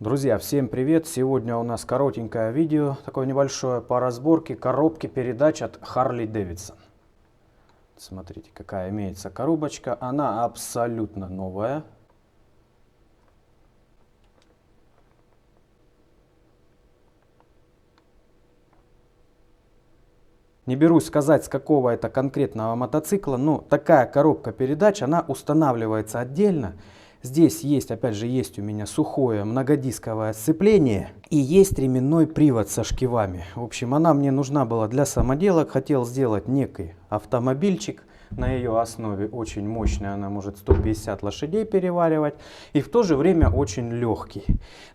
Друзья, всем привет! Сегодня у нас коротенькое видео, такое небольшое, по разборке коробки передач от Harley Davidson. Смотрите, какая имеется коробочка. Она абсолютно новая. Не берусь сказать, с какого это конкретного мотоцикла, но такая коробка передач, она устанавливается отдельно. Здесь есть, опять же, есть у меня сухое многодисковое сцепление и есть ременной привод со шкивами. В общем, она мне нужна была для самоделок. Хотел сделать некий автомобильчик. На ее основе очень мощная, она может 150 лошадей переваривать и в то же время очень легкий.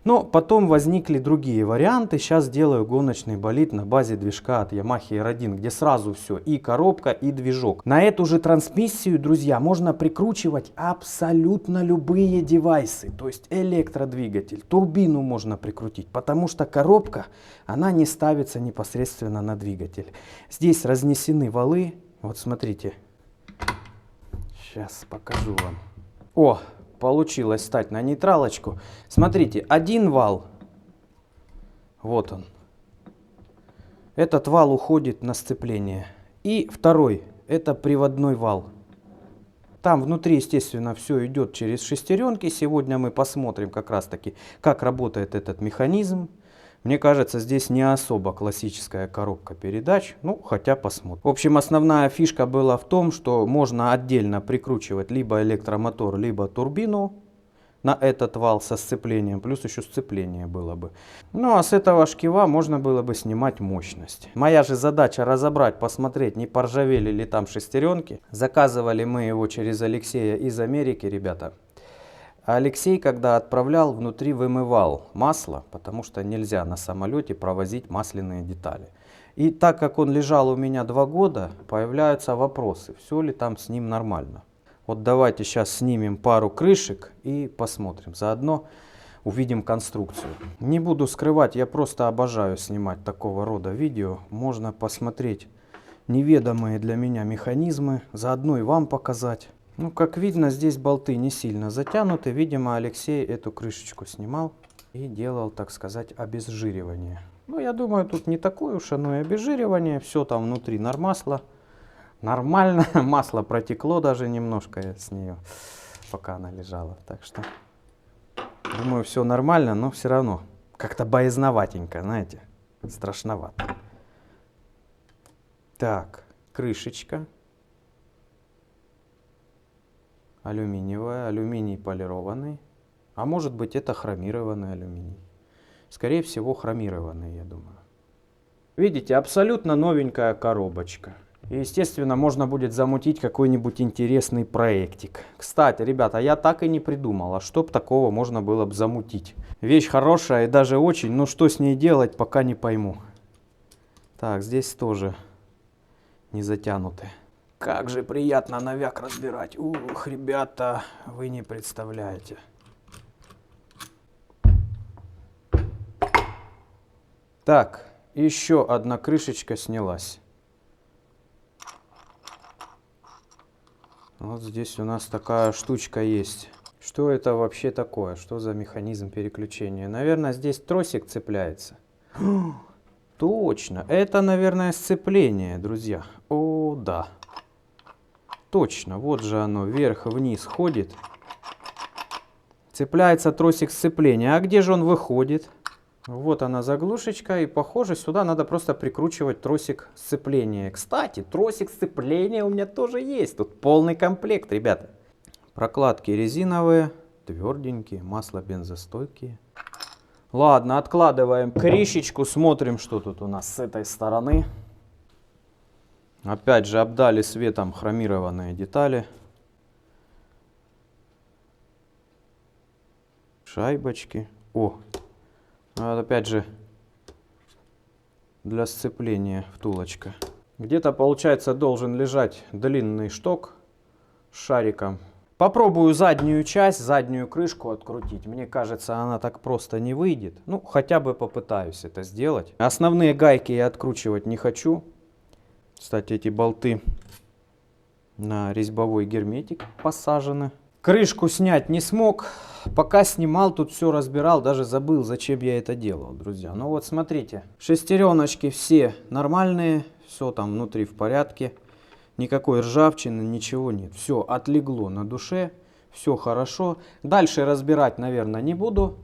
Но потом возникли другие варианты. Сейчас делаю гоночный болид на базе движка от Yamaha R1, где сразу все, и коробка, и движок. На эту же трансмиссию, друзья, можно прикручивать абсолютно любые девайсы. То есть электродвигатель, турбину можно прикрутить, потому что коробка, она не ставится непосредственно на двигатель. Здесь разнесены валы, вот смотрите. Сейчас покажу вам. О, получилось стать на нейтралочку. Смотрите, один вал. Вот он. Этот вал уходит на сцепление. И второй, это приводной вал. Там внутри, естественно, все идет через шестеренки. Сегодня мы посмотрим как раз таки, как работает этот механизм. Мне кажется, здесь не особо классическая коробка передач, ну хотя посмотрим. В общем, основная фишка была в том, что можно отдельно прикручивать либо электромотор, либо турбину на этот вал со сцеплением, плюс еще сцепление было бы. Ну а с этого шкива можно было бы снимать мощность. Моя же задача разобрать, посмотреть, не поржавели ли там шестеренки. Заказывали мы его через Алексея из Америки, ребята. А Алексей, когда отправлял, внутри вымывал масло, потому что нельзя на самолете провозить масляные детали. И так как он лежал у меня 2 года, появляются вопросы, все ли там с ним нормально. Вот давайте сейчас снимем пару крышек и посмотрим. Заодно увидим конструкцию. Не буду скрывать, я просто обожаю снимать такого рода видео. Можно посмотреть неведомые для меня механизмы, заодно и вам показать. Ну, как видно, здесь болты не сильно затянуты. Видимо, Алексей эту крышечку снимал и делал, так сказать, обезжиривание. Ну, я думаю, тут не такое уж оно и обезжиривание. Все там внутри нормасло. Нормально. Масло протекло даже немножко с нее, пока она лежала. Так что, думаю, все нормально, но все равно как-то боязноватенько, знаете, страшновато. Так, крышечка. Алюминиевая, алюминий полированный. А может быть, это хромированный алюминий. Скорее всего, хромированный, я думаю. Видите, абсолютно новенькая коробочка. И, естественно, можно будет замутить какой-нибудь интересный проектик. Кстати, ребята, я так и не придумал, а что б такого можно было бы замутить. Вещь хорошая и даже очень, но что с ней делать, пока не пойму. Так, здесь тоже не затянуты. Как же приятно навяк разбирать. Ух, ребята, вы не представляете. Так, еще одна крышечка снялась. Вот здесь у нас такая штучка есть. Что это вообще такое? Что за механизм переключения? Наверное, здесь тросик цепляется. Точно, это, наверное, сцепление, друзья. О, да. Точно, вот же оно, вверх-вниз ходит. Цепляется тросик сцепления. А где же он выходит? Вот она заглушечка. И похоже, сюда надо просто прикручивать тросик сцепления. Кстати, тросик сцепления у меня тоже есть. Тут полный комплект, ребята. Прокладки резиновые, тверденькие, масло бензостойкие. Ладно, откладываем крышечку, смотрим, что тут у нас с этой стороны. Опять же обдали светом хромированные детали. Шайбочки. О, опять же для сцепления втулочка. Где-то, получается, должен лежать длинный шток с шариком. Попробую заднюю часть, заднюю крышку открутить. Мне кажется, она так просто не выйдет. Ну, хотя бы попытаюсь это сделать. Основные гайки я откручивать не хочу. Кстати, эти болты на резьбовой герметик посажены. Крышку снять не смог. Пока снимал, тут все разбирал, даже забыл, зачем я это делал, друзья. Ну вот смотрите, шестереночки все нормальные, все там внутри в порядке. Никакой ржавчины, ничего нет. Все отлегло на душе, все хорошо. Дальше разбирать, наверное, не буду,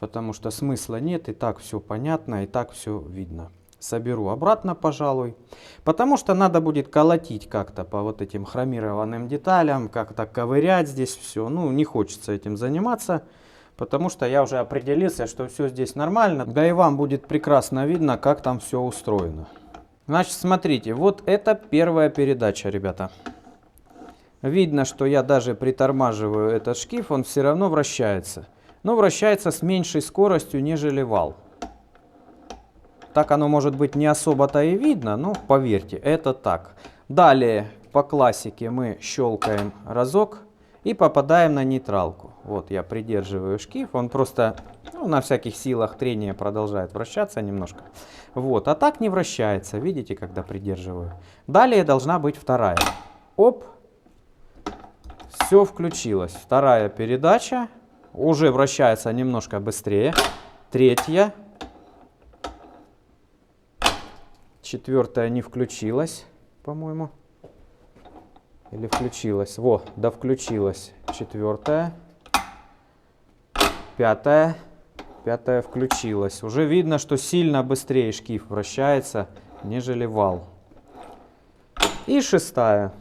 потому что смысла нет, и так все понятно, и так все видно. Соберу обратно, пожалуй, потому что надо будет колотить как-то по вот этим хромированным деталям, как-то ковырять здесь все. Ну, не хочется этим заниматься, потому что я уже определился, что все здесь нормально. Да и вам будет прекрасно видно, как там все устроено. Значит, смотрите, вот это первая передача, ребята. Видно, что я даже притормаживаю этот шкив, он все равно вращается. Но вращается с меньшей скоростью, нежели вал. Так оно может быть не особо-то и видно, но поверьте, это так. Далее по классике мы щелкаем разок и попадаем на нейтралку. Вот я придерживаю шкив, он просто на всяких силах трения продолжает вращаться немножко. Вот, а так не вращается, видите, когда придерживаю. Далее должна быть вторая. Оп, все включилось. Вторая передача уже вращается немножко быстрее. Третья. Четвертая не включилась, по-моему. Или включилась. Во, да включилась. Четвертая. Пятая. Пятая включилась. Уже видно, что сильно быстрее шкив вращается, нежели вал. И шестая.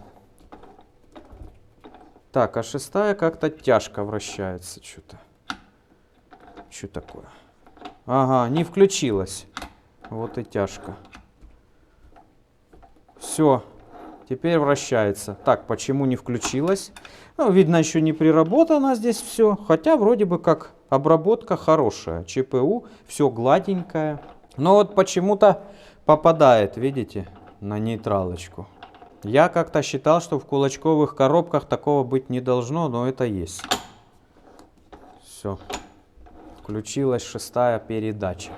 Так, а шестая как-то тяжко вращается что-то. Что такое? Ага, не включилась. Вот и тяжко. Все, теперь вращается. Так, почему не включилась? Ну, видно, еще не приработано здесь все. Хотя вроде бы как обработка хорошая. ЧПУ, все гладенькое. Но вот почему-то попадает, видите, на нейтралочку. Я как-то считал, что в кулачковых коробках такого быть не должно, но это есть. Все. Включилась шестая передача.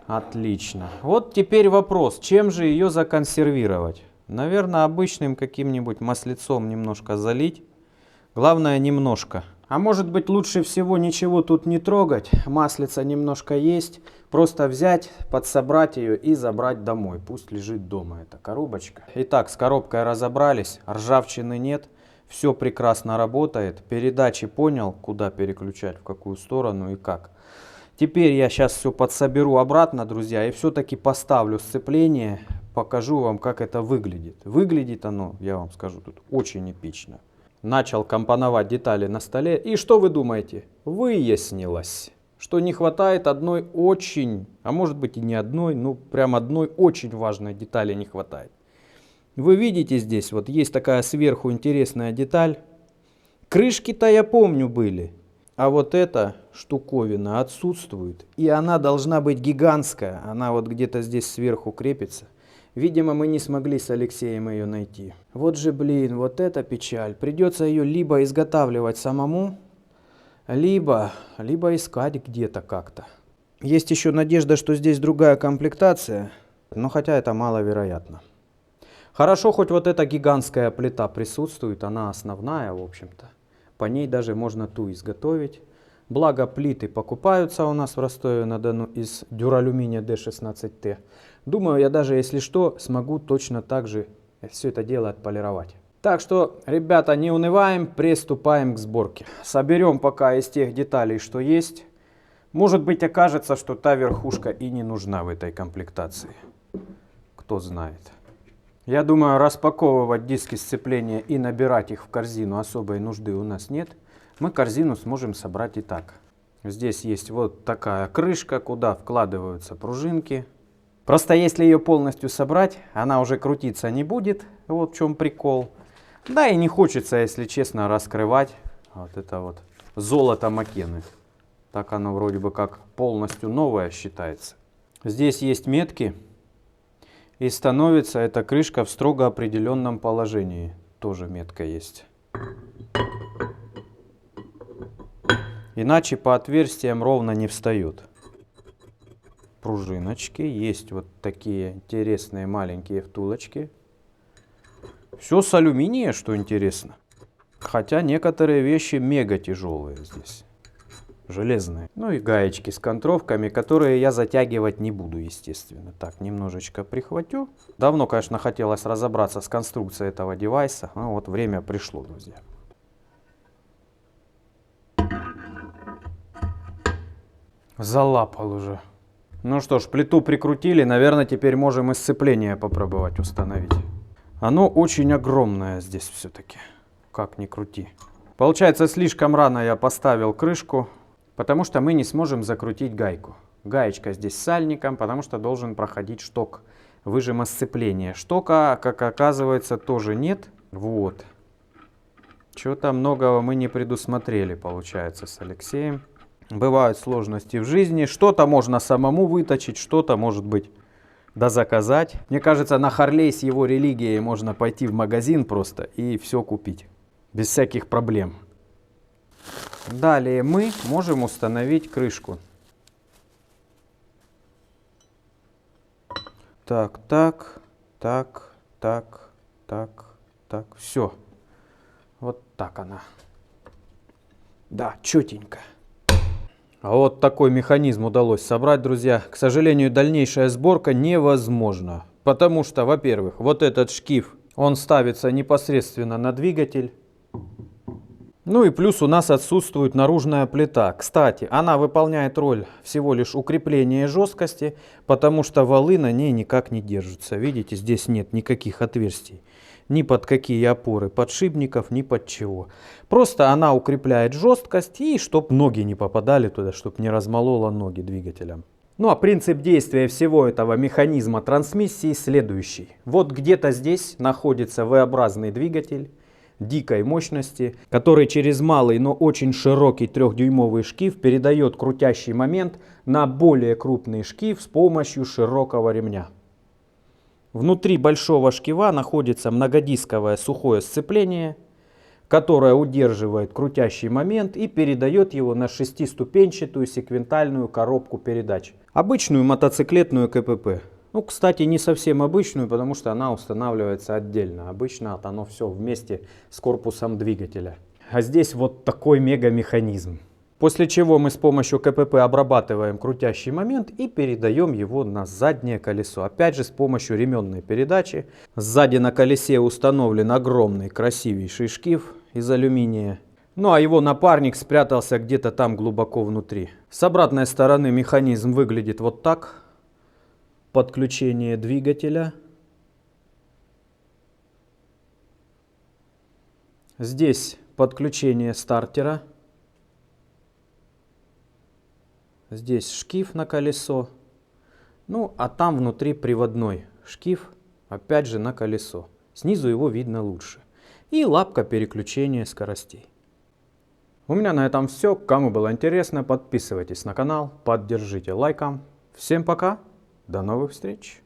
Отлично. Вот теперь вопрос, чем же ее законсервировать? Наверное, обычным каким-нибудь маслецом немножко залить. Главное, немножко. А может быть, лучше всего ничего тут не трогать. Маслица немножко есть. Просто взять, подсобрать ее и забрать домой. Пусть лежит дома эта коробочка. Итак, с коробкой разобрались. Ржавчины нет. Все прекрасно работает. Передачи понял, куда переключать, в какую сторону и как. Теперь я сейчас все подсоберу обратно, друзья, и все-таки поставлю сцепление, покажу вам, как это выглядит. Выглядит оно, я вам скажу, тут очень эпично. Начал компоновать детали на столе, и что вы думаете? Выяснилось, что не хватает одной очень, а может быть и не одной, ну прям одной очень важной детали не хватает. Вы видите здесь, вот есть такая сверху интересная деталь. Крышки-то я помню были. А вот эта штуковина отсутствует. И она должна быть гигантская. Она вот где-то здесь сверху крепится. Видимо, мы не смогли с Алексеем ее найти. Вот же, блин, вот это печаль. Придется ее либо изготавливать самому, либо искать где-то как-то. Есть еще надежда, что здесь другая комплектация. Но хотя это маловероятно. Хорошо, хоть вот эта гигантская плита присутствует. Она основная, в общем-то. По ней даже можно ту изготовить. Благо плиты покупаются у нас в Ростове-на-Дону из дюралюминия D16T. Думаю, я даже, если что, смогу точно так же все это дело отполировать. Так что, ребята, не унываем, приступаем к сборке. Соберем пока из тех деталей, что есть. Может быть, окажется, что та верхушка и не нужна в этой комплектации. Кто знает. Я думаю, распаковывать диски сцепления и набирать их в корзину особой нужды у нас нет. Мы корзину сможем собрать и так. Здесь есть вот такая крышка, куда вкладываются пружинки. Просто если ее полностью собрать, она уже крутиться не будет. Вот в чем прикол. Да и не хочется, если честно, раскрывать вот это вот золото Макены. Так оно вроде бы как полностью новое считается. Здесь есть метки. И становится эта крышка в строго определенном положении. Тоже метка есть. Иначе по отверстиям ровно не встает. Пружиночки. Есть вот такие интересные маленькие втулочки. Все с алюминия, что интересно. Хотя некоторые вещи мега тяжелые здесь. Железные. Ну и гаечки с контровками, которые я затягивать не буду, естественно. Так, немножечко прихватю. Давно, конечно, хотелось разобраться с конструкцией этого девайса. Но вот время пришло, друзья. Залапал уже. Ну что ж, плиту прикрутили. Наверное, теперь можем и сцепление попробовать установить. Оно очень огромное здесь все-таки. Как ни крути. Получается, слишком рано я поставил крышку. Потому что мы не сможем закрутить гайку. Гаечка здесь с сальником, потому что должен проходить шток выжима сцепления. Штока, как оказывается, тоже нет. Вот. Чего-то многого мы не предусмотрели, получается, с Алексеем. Бывают сложности в жизни. Что-то можно самому выточить, что-то, может быть, дозаказать. Мне кажется, на Харлей с его религией можно пойти в магазин просто и все купить. Без всяких проблем. Далее мы можем установить крышку. Так. Все. Вот так она. Да, четенько. А вот такой механизм удалось собрать, друзья. К сожалению, дальнейшая сборка невозможна. Потому что, во-первых, вот этот шкив, он ставится непосредственно на двигатель. Ну и плюс у нас отсутствует наружная плита. Кстати, она выполняет роль всего лишь укрепления жесткости, потому что валы на ней никак не держатся. Видите, здесь нет никаких отверстий. Ни под какие опоры подшипников, ни под чего. Просто она укрепляет жесткость и чтоб ноги не попадали туда, чтоб не размололо ноги двигателям. Ну а принцип действия всего этого механизма трансмиссии следующий. Вот где-то здесь находится V-образный двигатель дикой мощности, который через малый, но очень широкий 3-дюймовый шкив передает крутящий момент на более крупный шкив с помощью широкого ремня. Внутри большого шкива находится многодисковое сухое сцепление, которое удерживает крутящий момент и передает его на 6-ступенчатую секвентальную коробку передач. Обычную мотоциклетную КПП. Ну, кстати, не совсем обычную, потому что она устанавливается отдельно. Обычно оно все вместе с корпусом двигателя. А здесь вот такой мега-механизм. После чего мы с помощью КПП обрабатываем крутящий момент и передаем его на заднее колесо. Опять же с помощью ременной передачи. Сзади на колесе установлен огромный красивейший шкив из алюминия. Ну а его напарник спрятался где-то там глубоко внутри. С обратной стороны механизм выглядит вот так. Подключение двигателя. Здесь подключение стартера. Здесь шкив на колесо. Ну, а там внутри приводной шкив, опять же на колесо. Снизу его видно лучше. И лапка переключения скоростей. У меня на этом все. Кому было интересно, подписывайтесь на канал, поддержите лайком. Всем пока, до новых встреч!